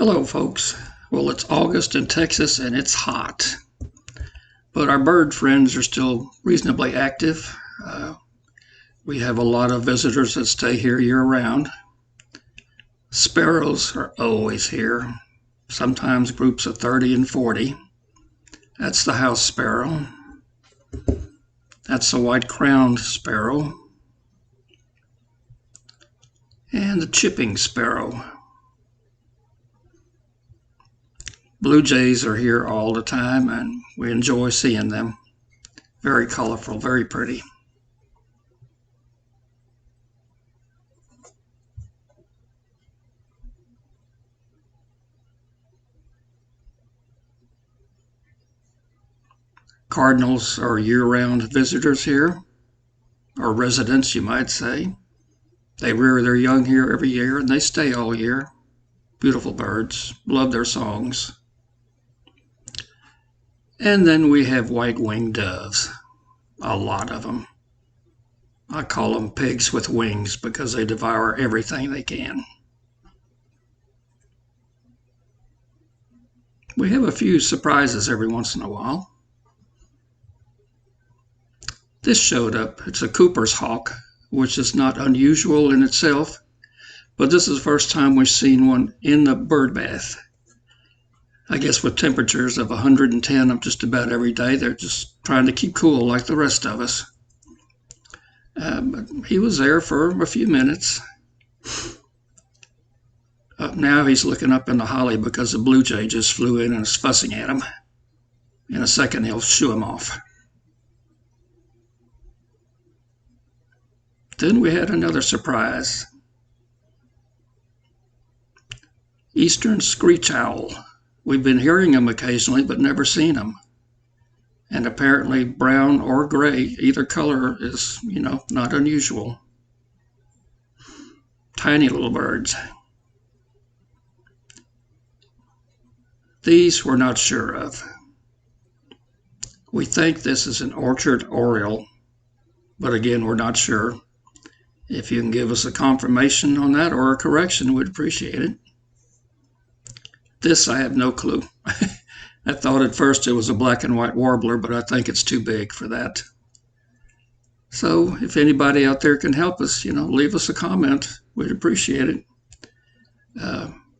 Hello, folks. Well, it's August in Texas and it's hot, but our bird friends are still reasonably active. We have a lot of visitors that stay here year-round. Sparrows are always here, sometimes groups of 30 and 40. That's the house sparrow. That's the white-crowned sparrow. And the chipping sparrow. Blue jays are here all the time, and we enjoy seeing them. Very colorful, very pretty. Cardinals are year-round visitors here, or residents, you might say. They rear their young here every year, and they stay all year. Beautiful birds. Love their songs. And then we have white-winged doves. A lot of them. I call them pigs with wings because they devour everything they can. We have a few surprises every once in a while. This showed up. It's a Cooper's hawk, which is not unusual in itself, but this is the first time we've seen one in the bird bath. I guess with temperatures of 110 just about every day, they're just trying to keep cool like the rest of us. But he was there for a few minutes. Now he's looking up in the holly because a blue jay just flew in and is fussing at him. In a second, he'll shoo him off. Then we had another surprise. Eastern screech owl. We've been hearing them occasionally, but never seen them. And apparently brown or gray, either color is, not unusual. Tiny little birds. These we're not sure of. We think this is an orchard oriole, but again, we're not sure. If you can give us a confirmation on that or a correction, we'd appreciate it. This I have no clue. I thought at first it was a black and white warbler, but I think it's too big for that. So if anybody out there can help us, leave us a comment. We'd appreciate it.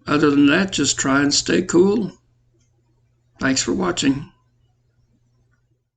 Other than that, just try and stay cool. Thanks for watching.